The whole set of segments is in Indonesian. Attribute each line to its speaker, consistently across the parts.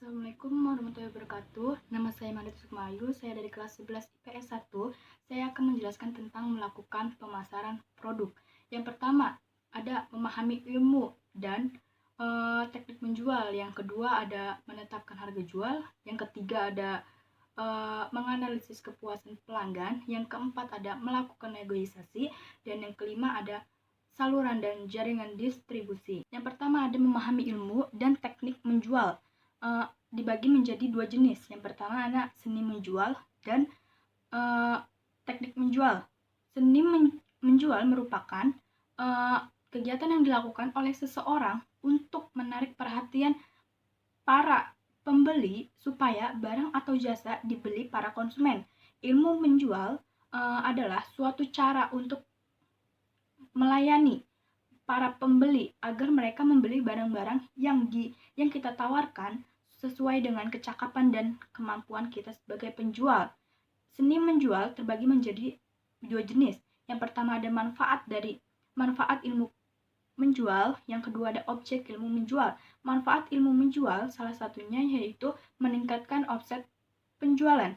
Speaker 1: Assalamualaikum warahmatullahi wabarakatuh. Nama saya Madit Sukmayu, saya dari kelas 11 IPS 1. Saya akan menjelaskan tentang melakukan pemasaran produk. Yang pertama, ada memahami ilmu dan teknik menjual. Yang kedua, ada menetapkan harga jual. Yang ketiga, ada menganalisis kepuasan pelanggan. Yang keempat, ada melakukan negosiasi. Dan yang kelima, ada saluran dan jaringan distribusi. Yang pertama, ada memahami ilmu dan teknik menjual. Dibagi menjadi dua jenis. Yang pertama ada seni menjual dan teknik menjual. Seni menjual merupakan kegiatan yang dilakukan oleh seseorang untuk menarik perhatian para pembeli supaya barang atau jasa dibeli para konsumen. Ilmu menjual adalah suatu cara untuk melayani para pembeli agar mereka membeli barang-barang yang kita tawarkan sesuai dengan kecakapan dan kemampuan kita sebagai penjual. Seni menjual terbagi menjadi dua jenis. Yang pertama ada manfaat ilmu menjual, yang kedua ada objek ilmu menjual. Manfaat ilmu menjual salah satunya yaitu meningkatkan omset penjualan.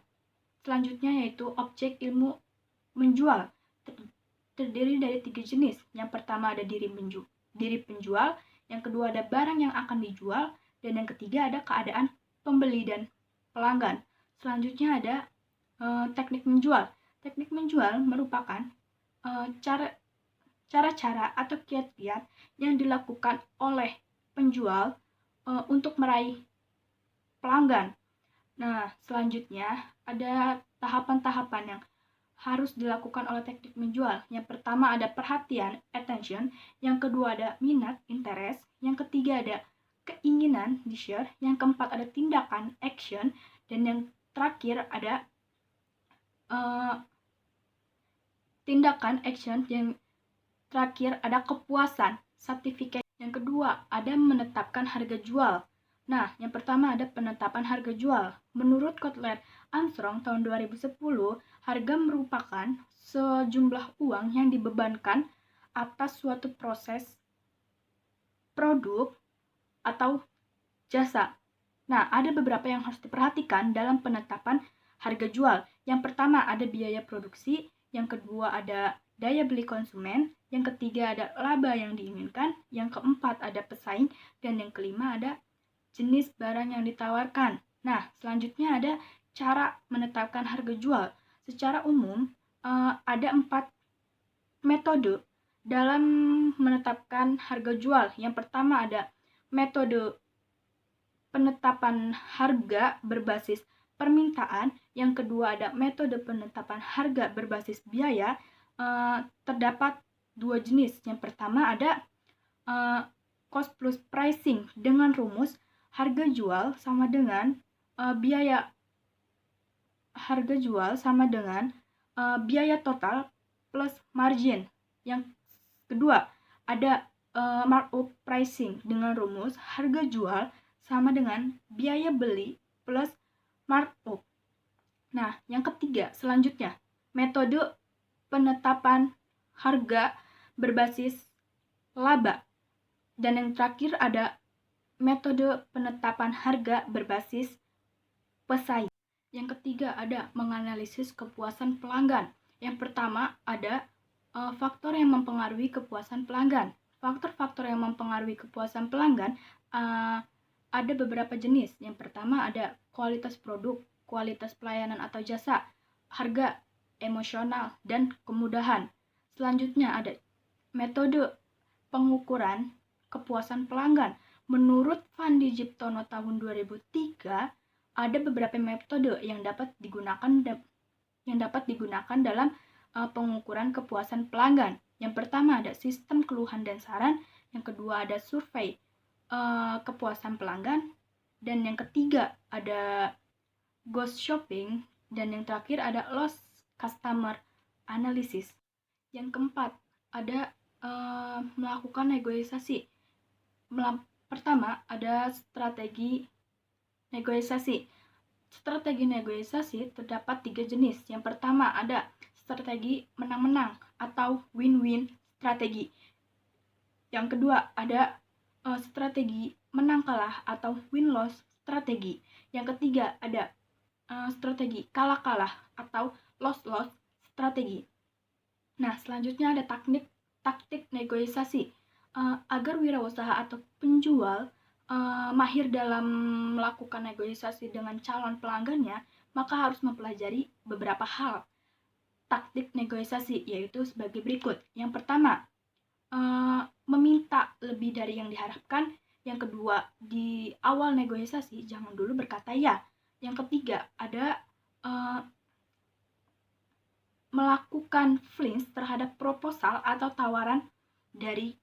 Speaker 1: Selanjutnya yaitu objek ilmu menjual. Terdiri dari 3 jenis. Yang pertama ada diri penjual, yang kedua ada barang yang akan dijual, dan yang ketiga ada keadaan pembeli dan pelanggan. Selanjutnya ada teknik menjual. Teknik menjual merupakan cara-cara atau kiat-kiat yang dilakukan oleh penjual untuk meraih pelanggan. Nah, selanjutnya ada tahapan-tahapan yang harus dilakukan oleh teknik menjual. Yang pertama ada perhatian, attention. Yang kedua ada minat, interest. Yang ketiga ada keinginan, desire. Yang keempat ada tindakan, action. Dan yang terakhir ada tindakan, action. Yang terakhir ada kepuasan, certificate. Yang kedua ada menetapkan harga jual. Nah, yang pertama ada penetapan harga jual. Menurut Kotler Armstrong tahun 2010, harga merupakan sejumlah uang yang dibebankan atas suatu proses, produk, atau jasa. Nah, ada beberapa yang harus diperhatikan dalam penetapan harga jual. Yang pertama ada biaya produksi, yang kedua ada daya beli konsumen, yang ketiga ada laba yang diinginkan, yang keempat ada pesaing, dan yang kelima ada jenis barang yang ditawarkan. Nah, selanjutnya ada cara menetapkan harga jual. Secara umum, ada 4 metode dalam menetapkan harga jual. Yang pertama ada metode penetapan harga berbasis permintaan. Yang kedua ada metode penetapan harga berbasis biaya. Terdapat 2 jenis. Yang pertama ada cost plus pricing dengan rumus harga jual sama dengan biaya total plus margin. Yang kedua ada markup pricing dengan rumus harga jual sama dengan biaya beli plus markup. Nah, yang ketiga selanjutnya metode penetapan harga berbasis laba. Dan yang terakhir ada metode penetapan harga berbasis pesaing. Yang ketiga ada menganalisis kepuasan pelanggan. Yang pertama ada faktor yang mempengaruhi kepuasan pelanggan. Faktor-faktor yang mempengaruhi kepuasan pelanggan ada beberapa jenis. Yang pertama ada kualitas produk, kualitas pelayanan atau jasa, harga, emosional, dan kemudahan. Selanjutnya ada metode pengukuran kepuasan pelanggan. Menurut Fandi Jiptono tahun 2003, ada beberapa metode yang dapat digunakan dalam pengukuran kepuasan pelanggan. Yang pertama ada sistem keluhan dan saran, yang kedua ada survei kepuasan pelanggan, dan yang ketiga ada ghost shopping, dan yang terakhir ada lost customer analysis. Yang keempat ada melakukan negosiasi. Pertama ada strategi negosiasi. Strategi negosiasi terdapat 3 jenis. Yang pertama ada strategi menang-menang atau win-win strategi. Yang kedua ada strategi menang kalah atau win-loss strategi. Yang ketiga ada strategi kalah-kalah atau loss-loss strategi. Nah, selanjutnya ada taktik negosiasi. Agar wirausaha atau penjual mahir dalam melakukan negosiasi dengan calon pelanggannya, maka harus mempelajari beberapa hal taktik negosiasi, yaitu sebagai berikut. Yang pertama, meminta lebih dari yang diharapkan. Yang kedua, di awal negosiasi jangan dulu berkata ya. Yang ketiga, ada melakukan flinch terhadap proposal atau tawaran dari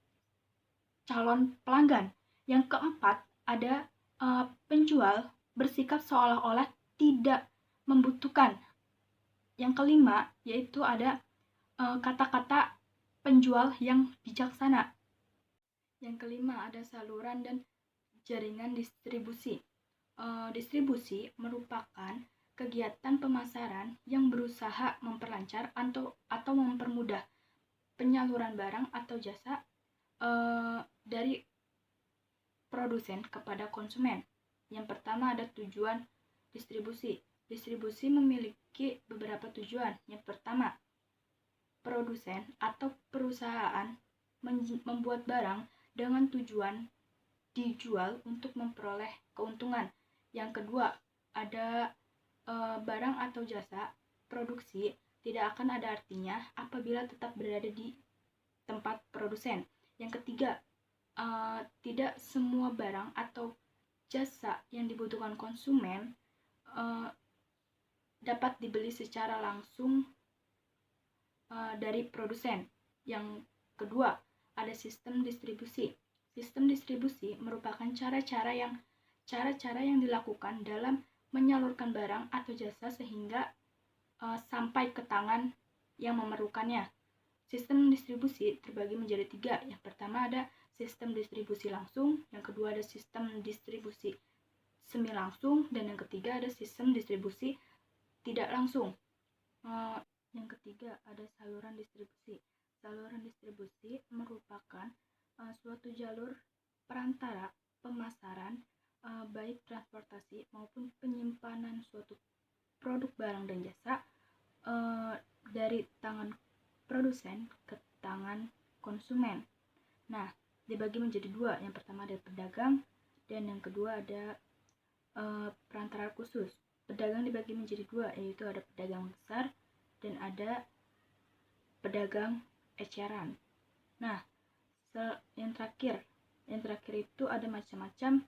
Speaker 1: calon pelanggan. Yang keempat, ada penjual bersikap seolah-olah tidak membutuhkan. Yang kelima, yaitu ada kata-kata penjual yang bijaksana. Yang kelima, ada saluran dan jaringan distribusi. Distribusi merupakan kegiatan pemasaran yang berusaha memperlancar atau mempermudah penyaluran barang atau jasa dari produsen kepada konsumen. Yang pertama ada tujuan distribusi. Distribusi memiliki beberapa tujuan. Yang pertama, produsen atau perusahaan membuat barang dengan tujuan dijual untuk memperoleh keuntungan. Yang kedua, ada barang atau jasa produksi tidak akan ada artinya apabila tetap berada di tempat produsen. Yang ketiga, tidak semua barang atau jasa yang dibutuhkan konsumen dapat dibeli secara langsung dari produsen. Yang kedua, ada sistem distribusi. Sistem distribusi merupakan cara-cara yang dilakukan dalam menyalurkan barang atau jasa sehingga sampai ke tangan yang memerlukannya. Sistem distribusi terbagi menjadi 3. Yang pertama ada sistem distribusi langsung, yang kedua ada sistem distribusi semi langsung, dan yang ketiga ada sistem distribusi tidak langsung. Yang ketiga ada saluran distribusi. Saluran distribusi merupakan suatu jalur perantara pemasaran baik transportasi maupun penyimpanan suatu produk barang dan jasa dari tangan produsen ke tangan konsumen. Nah, dibagi menjadi 2. Yang pertama ada pedagang dan yang kedua ada perantara khusus. Pedagang dibagi menjadi 2, yaitu ada pedagang besar dan ada pedagang eceran. Nah, yang terakhir itu ada macam-macam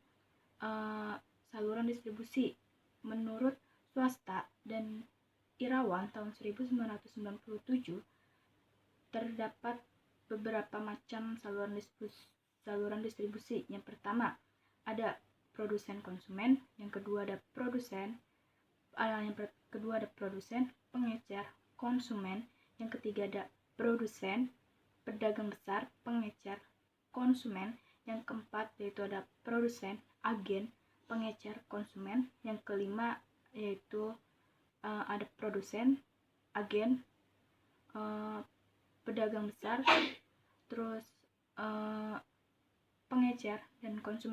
Speaker 1: saluran distribusi. Menurut Swasta dan Irawan tahun 1997 terdapat beberapa macam saluran distribusi. Yang pertama ada produsen konsumen, yang kedua ada produsen pengecer konsumen, yang ketiga ada produsen pedagang besar pengecer konsumen, yang keempat yaitu ada produsen agen pengecer konsumen, yang kelima yaitu ada produsen agen pedagang besar, terus pengecer dan konsumen.